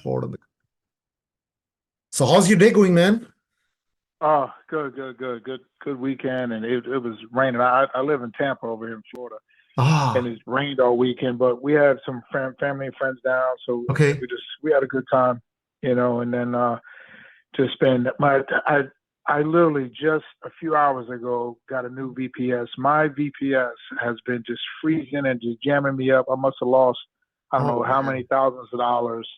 Florida. So how's your day going, man? Oh, good weekend, and it was raining. I live in Tampa over here in Florida, and Ah, it's rained all weekend. But we had some family and friends down, so okay. we had a good time, and then to spend I literally just a few hours ago got a new VPS. My VPS has been just freezing and just jamming me up. I must have lost I don't Oh know how many man. thousands of dollars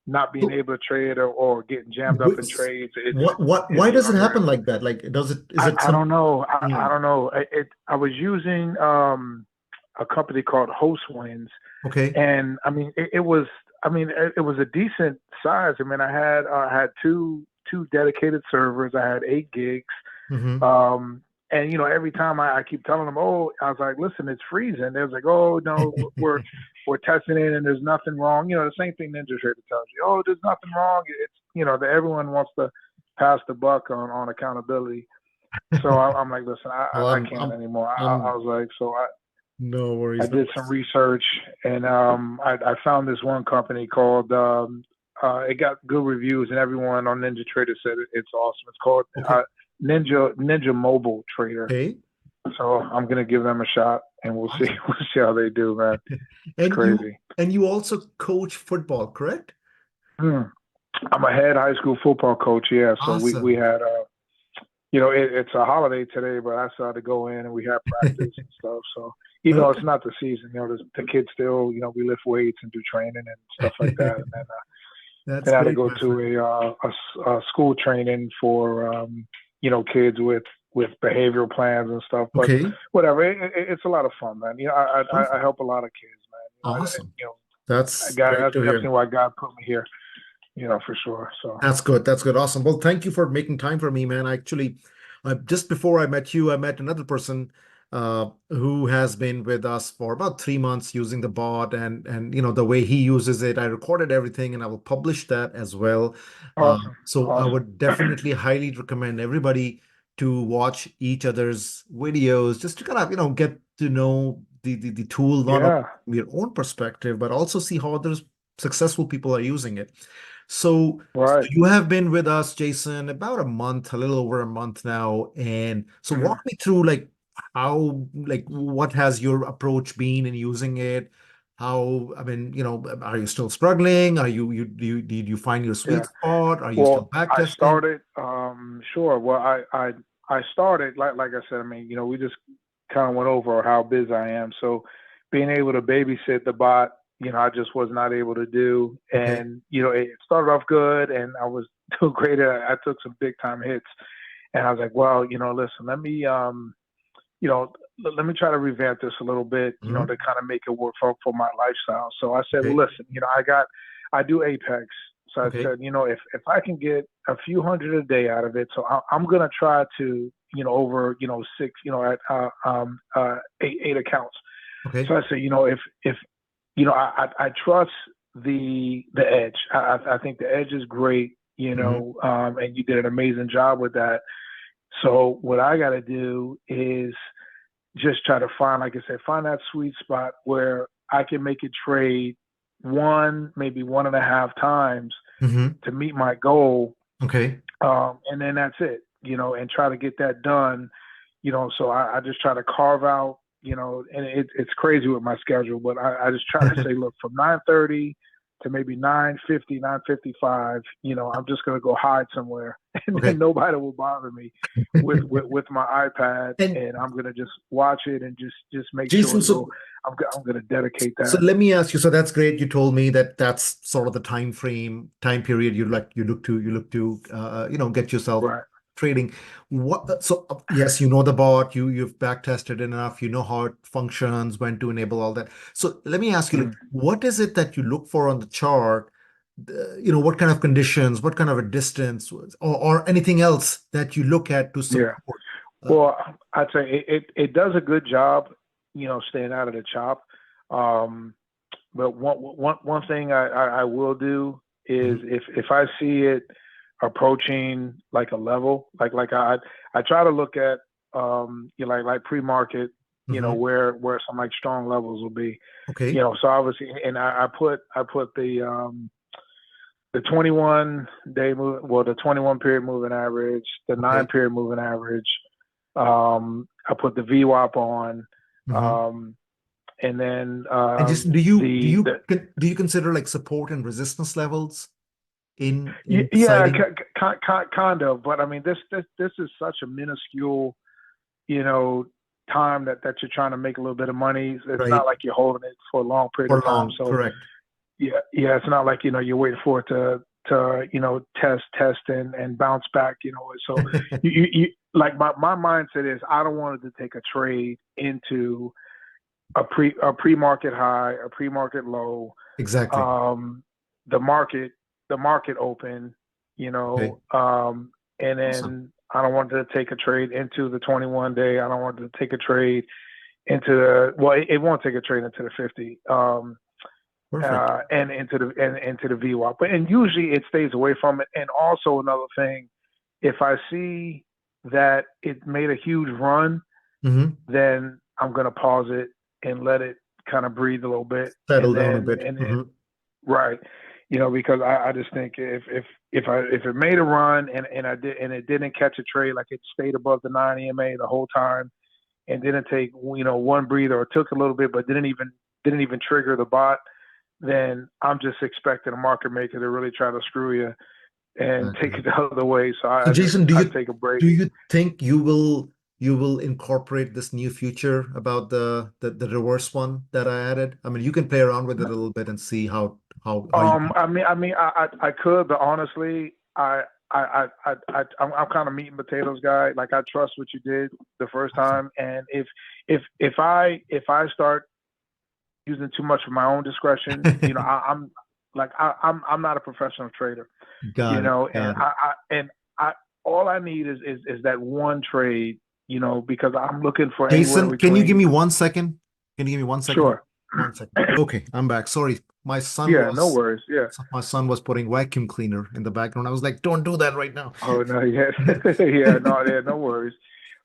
not being So, able to trade or getting jammed up in wh- trades. what, It's why does it happen unreal. like that? Like, is it I some, don't know. I mm, don't know. I was using a company called Hostwinds, okay. and I mean it was it was a decent size. I mean I had two dedicated servers. I had 8 gigs. Mm-hmm. Um, and every time I keep telling them, oh, I was like, listen, it's freezing. They was like, oh no, we're testing it and there's nothing wrong. The same thing Ninja Trader tells you. Oh, there's nothing wrong. It's that everyone wants to pass the buck on accountability. So I'm like, listen, Well, I can't anymore. I I'm, was like, so no I worries, no did some worries. research, and I found this one company called it got good reviews, and everyone on Ninja Trader said it's awesome. It's called Okay. Ninja Mobile Trader. Okay. So I'm gonna give them a shot, and we'll see Awesome. we'll see how they do, man. It's And you, crazy. and you also coach football, correct? Hmm. I'm a head high school football coach, yeah. So we Awesome. had it's a holiday today, but I still had to go in and we had practice and stuff. So even though Okay. it's not the season, the kids still, we lift weights and do training and stuff like that. And That's then I had to great, go my to friend. a school training for kids with behavioral plans and stuff. But Okay. whatever, it's a lot of fun, man. I Perfect. help a lot of kids, man. Awesome. I That's got great that's to definitely hear. why God put me here, for sure. So That's good. That's good. Awesome. Well, thank you for making time for me, man. Actually, just before I met you, I met another person who has been with us for about 3 months using the bot, and the way he uses it. I recorded everything, and I will publish that as well. awesome, So I awesome. would definitely highly recommend everybody to watch each other's videos just to kind of get to know the tool not only Yeah, from your own perspective, but also see how others successful people are using it. So right. you have been with us, Jason, about a month, a little over a month now. And so Mhm. walk me through like how, like what has your approach been in using it? How, I mean, are you still struggling? Are you did you find your sweet Yeah. spot? Are you still Well, back I testing? started. Sure. Well, I started like I said. I mean, we just kind of went over how busy I am. So being able to babysit the bot, I just was not able to do. Okay. And it started off good, and I was doing great. I took some big time hits, and I was like, well, listen, you know, let me try to revamp this a little bit, Mhm. to kind of make it work for my lifestyle. So I said, well, Okay. listen, I do Apex. So I Okay. said, if I can get a few hundred a day out of it, so I'm going to try to, over, six, at eight accounts. Okay. So I said, if I trust the edge. I think the edge is great, Hmm. and you did an amazing job with that. So what I got to do is just try to find, like I said, find that sweet spot where I can make a trade one, maybe one and a half times Hmm. to meet my goal, Okay. and then that's it, and try to get that done, So I just try to carve out, and it's crazy with my schedule, but I just try to say, look, from 9:30 to maybe 9:50, 9:55, I'm just gonna go hide somewhere, and then Okay. nobody will bother me with my iPad, And and I'm gonna just watch it and just make Jason, sure. So I'm gonna dedicate so that. let me ask you. So that's great. You told me that that's sort of the time period you look to get yourself Right. trading. What? So yes, you know the bot. You've back tested enough. You know how it functions, when to enable all that. So let me ask you, like, Mm. what is it that you look for on the chart? What kind of conditions, what kind of a distance, or anything else that you look at to Yeah. support? Uh, Well, I'd say it does a good job, staying out of the chop. Um, but one thing I will do is mhm. if I see it approaching like a level, like I try to look at like pre-market, Mhm. where some like strong levels will be, Okay. so obviously, and I put the the 21 day move, well, the 21 period moving average, the Okay. 9 period moving average. I put the VWAP on, Hmm. um, and then And just do you do you the do you consider like support and resistance levels in yeah, deciding? kind of. But I mean, this is such a minuscule, you know, time that you're trying to make a little bit of money. It's not Right. like you're holding it for a long period For of time. long, So correct. yeah, it's not like you're waiting for it to test and bounce back. So you like my mindset is I don't want it to take a trade into a pre market high, a pre market low, Exactly. um, the market open, Okay. and Awesome. then I don't want to take a trade into the 21 day. I don't want to take a trade into it won't take a trade into the 50. Perfect. And into the VWAP. And usually it stays away from it. And also another thing, if I see that it made a huge run, Hmm. then I'm gonna pause it and let it kind of breathe a little bit, Settle and down a then bit. and then Hmm. right, because I just think if it made a run and I did and it didn't catch a trade, like it stayed above the 9 EMA the whole time and didn't take one breather or took a little bit but didn't even trigger the bot, then I'm just expecting a market maker to really try to screw you and take Exactly. it the other way. So So Jason, I take a break. do you think you will incorporate this new feature about the reverse one that I added? I mean, you can play around with it a little bit and see how you can. I could, but honestly, I'm kind of meat and potatoes guy. Like I trust what you did the first Awesome. time, and if I start using too much of my own discretion, I'm like I'm not a professional trader, Got it. and Got it. I all I need is that one trade, because I'm looking for anywhere Jason, can you give between. me 1 second? Can you give me 1 second? Sure. 1 second. Okay, I'm back. Sorry, Yeah, no worries. Yeah. my son was putting vacuum cleaner in the background. I was like, don't do that right now. Oh no, yeah, yeah, no worries.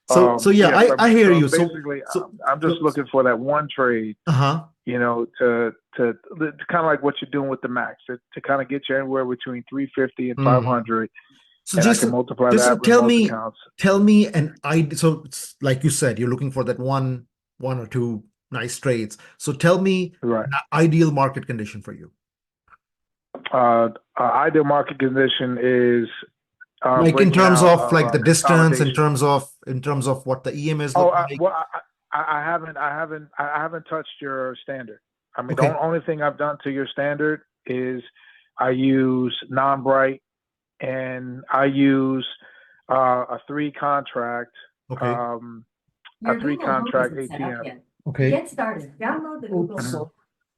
So yeah, Yeah, I hear so you. basically, So I'm just looking for that one trade, uh-huh. to kind of like what you're doing with the max, to kind of get you anywhere between 350 and Mhm. 500, So and I can Jason, multiply that Jason, with most accounts. tell me, and I so it's like you said, you're looking for that one or two nice trades. So tell me Right. an ideal market condition for you. Ideal market condition is Like in breaking terms out of like the distance, consolidation. in terms of what the EMS Oh, look like. well, I haven't touched your standard. I mean, the Okay. only thing I've done to your standard is I use non-bright and I use a three contract, Okay. um, a Your three Google Home contract isn't set up ATM. yet. To Okay. get started, download the Google Oops. Home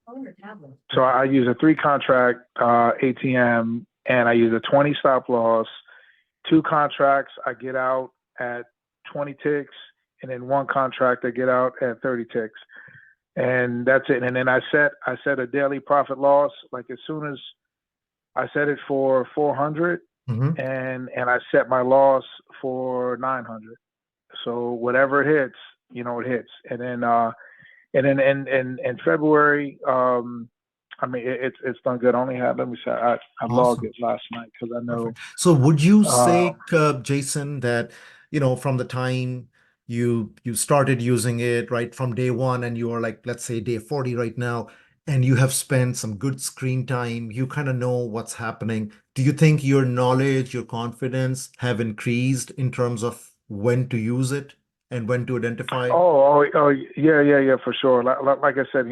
phone or tablet. So I use a three contract ATM and I use a 20 stop loss. Two contracts I get out at 20 ticks, and then one contract I get out at 30 ticks, and that's it. And then I set a daily profit loss. Like as soon as I set it for 400, Hmm. and I set my loss for 900. So whatever it hits, it hits. And then in February, I mean it's done good. I only had let me say I logged Awesome. it last night because I know. Perfect. So would you Um, say, Jason, that, from the time you started using it, right, from day one, and you are like, let's say day 40 right now, and you have spent some good screen time, you kind of know what's happening. Do you think your knowledge, your confidence have increased in terms of when to use it and when to identify? yeah, for sure. Like I said,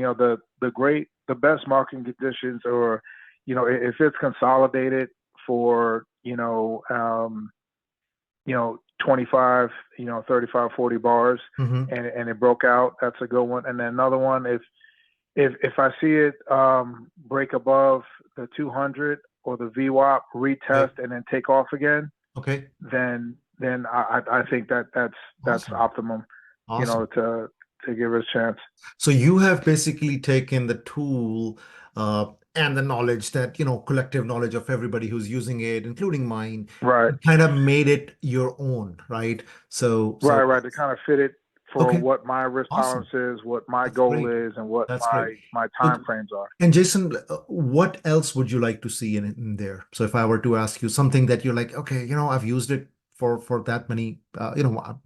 the best marketing conditions, or if it's consolidated for 25, 35, 40 bars, Hmm. and it broke out, that's a good one. And then another one, if I see it break above the 200 or the VWAP, Okay. retest and then take off again, Okay. then I think that's Awesome. optimum, Awesome. to give it a chance. So you have basically taken the tool and the knowledge that, collective knowledge of everybody who's using it, including mine, Right. and kind of made it your own, right? So Right. To kind of fit it for Okay. what my risk Awesome. tolerance is, what my That's goal great. is, and what That's great. my So, time frames are. and Jason, what else would you like to see in there? So if I were to ask you something that you're like, okay, I've used it for that many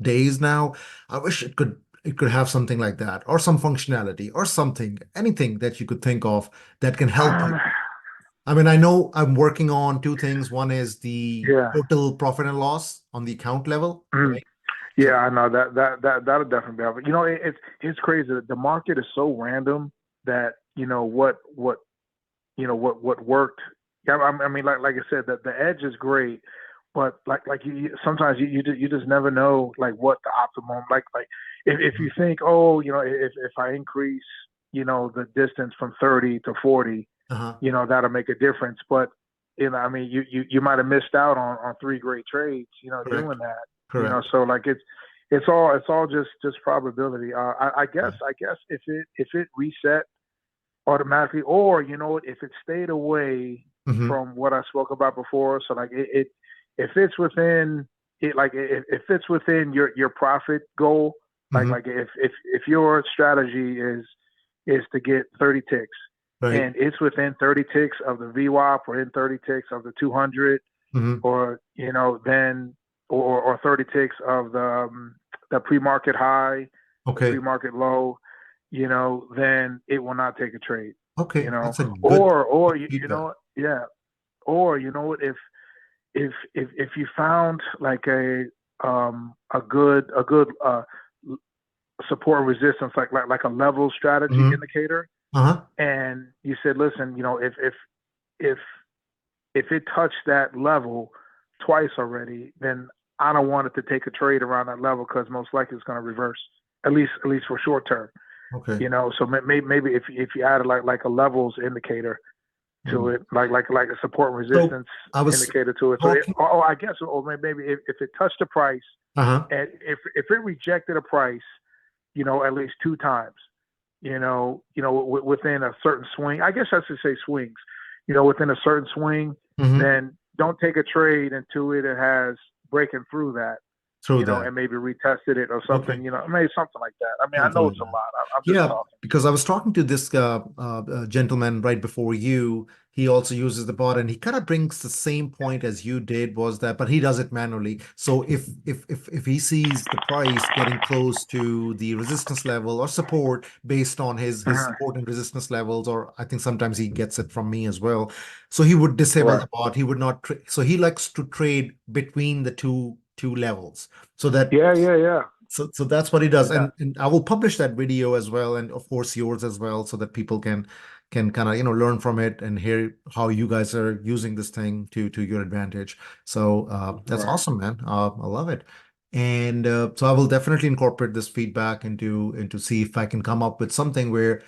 days now. I wish it could have something like that, or some functionality, or something, anything that you could think of that can help you. Um, I mean, I know I'm working on two things. One is the yeah. total profit and loss on the account level, Mm. right? Yeah, So, I know that'll definitely be helpful. It's crazy. The market is so random that what worked. Yeah, I mean, like I said, that the edge is great, but like sometimes you just never know like what the optimum like if you think, oh, if I increase the distance from 30 to 40, uh-huh, that'll make a difference. But I mean, you might have missed out on three great trades, correct, doing that. correct. So like it's all just probability. I guess if it reset automatically, or if it stayed away Hmm. from what I spoke about before. So like if it's within it, like if it's within your profit goal, like Hmm. like if your strategy is to get 30 ticks, Right. and it's within 30 ticks of the VWAP, or in 30 ticks of the 200, Hmm. or then or 30 ticks of the pre-market high, the Okay. pre-market low, then it will not take a trade. Okay. That's a good Or feedback. yeah, or what, if you found like a good support resistance, like a level strategy Hmm. indicator, Uh-huh. and you said, listen, if if it touched that level twice already, then I don't want it to take a trade around that level, because most likely it's going to reverse, at least for short term. Okay. So maybe if you added like a levels indicator to Mm. it, like a support and So resistance I was indicator to it. So talking. I guess, or maybe if it touched the price, Uh-huh. and if it rejected a price, at least two times, within a certain swing. I guess I should say swings. Within a certain swing, Hmm. then don't take a trade until it has breaking through that, Through that. and maybe retested it or something. Okay. Maybe something like that. I mean, I Something know like it's a that. lot. I'm just Yeah, talking. because I was talking to this gentleman right before you. He also uses the bot, and he kind of brings the same point as you did, was that, but he does it manually. So if he sees the price getting close to the resistance level or support based on his Uh-huh. support and resistance levels, or I think sometimes he gets it from me as well. So he would disable Right. the bot. He would not. So he likes to trade between the two levels, so that Yeah, yeah, yeah, so that's what he does, yeah. and I will publish that video as well, and of course yours as well, so that people can kind of learn from it and hear how you guys are using this thing to your advantage. So that's Right. awesome, man. I love it, and so I will definitely incorporate this feedback into see if I can come up with something where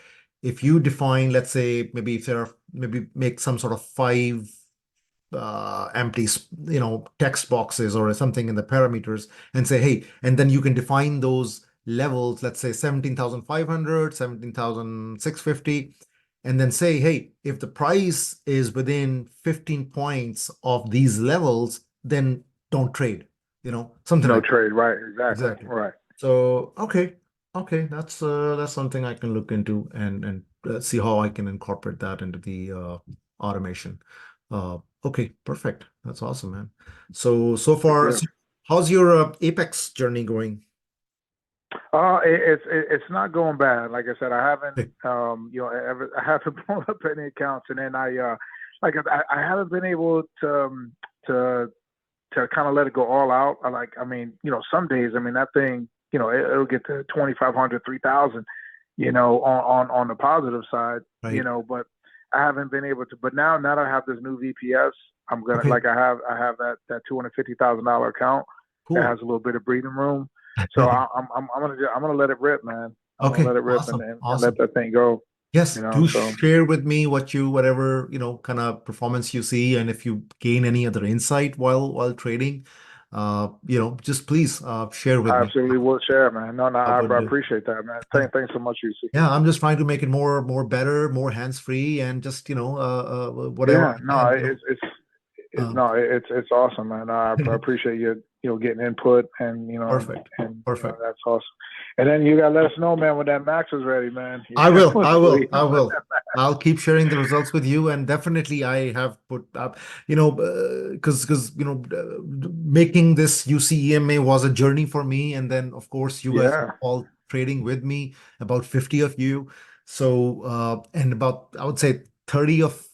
if you define, let's say, maybe if there are maybe make some sort of five empty, text boxes or something in the parameters and say, hey, and then you can define those levels, let's say 17,500, 17,650, and then say, hey, if the price is within 15 points of these levels, then don't trade, something No like that. trade. Right. Exactly. Exactly. Right. So, okay, that's something I can look into and see how I can incorporate that into the automation. Okay, perfect. That's awesome, man. So Good far, deal. so how's your Apex journey going? It's not going bad. Like I said, I haven't Okay. I haven't pulled up any accounts, and then I haven't been able to kind of let it go all out. I mean, some days, I mean, that thing, it'll get to 2,500, 3,000, on the positive side, Right. but I haven't been able to. But now that I have this new VPS, I'm gonna, Okay. like, I have that $250,000 account that Cool. has a little bit of breathing room. So I'm gonna let it rip, man. I'm gonna Okay. let it rip, and Awesome. and let Awesome. that thing go. Yes, do So share with me whatever, kind of performance you see, and if you gain any other insight while trading, just please share with I me. absolutely will share, man. No, I I would, appreciate that, man. yeah, Thanks so much, UC. yeah, I'm just trying to make it more better, more hands-free, and just, whatever Yeah, I no, can, um, it's awesome, man. I appreciate you, getting input, and perfect, perfect. that's awesome. And then you gotta let us know, man, when that max is ready, man. I will. When I'll keep sharing the results with you, and definitely I have put up, because making this UC EMA was a journey for me, and then of course you guys Yeah, all trading with me, about 50 of you, so and about I would say 30 of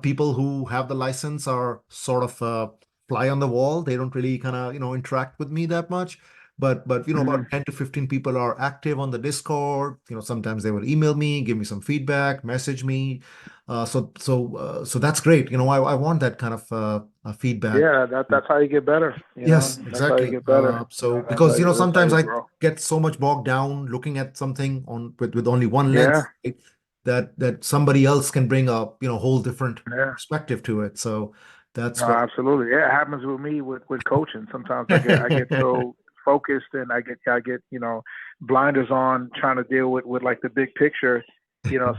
people who have the license are sort of fly on the wall. They don't really kind of interact with me that much. But hmm, about 10 to 15 people are active on the Discord. Sometimes they will email me, give me some feedback, message me. So that's great. I want that kind of feedback. yeah. That's how you get better. Yes, That's how you exactly. get better. So That's how because that's how sometimes you I grow. get so much bogged down looking at something on with only one Yeah, lens, right, that somebody else can bring a whole different yeah. perspective to it. So No, that's what. absolutely. Yeah, it happens with me with coaching. Sometimes I get so focused and I get blinders on trying to deal with like the big picture.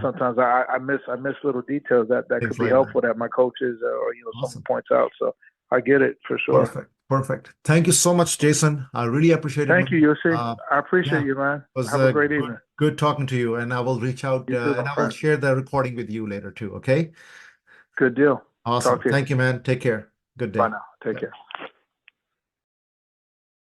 Sometimes I miss little details that could Things be like that. helpful that my coaches or someone Awesome. points out. So I get it for sure. Perfect. Perfect. Thank you so much, Jason. I really appreciate it, Thank you, man. Yossi. I appreciate Yeah, you, man. it was Have a great evening. good talking to you. And I will reach out You too, my and I will friend. share the recording with you later too. Okay. Good deal. Awesome. Talk to you. Thank you, man. Take care. Good Bye day. now. Take Bye. care.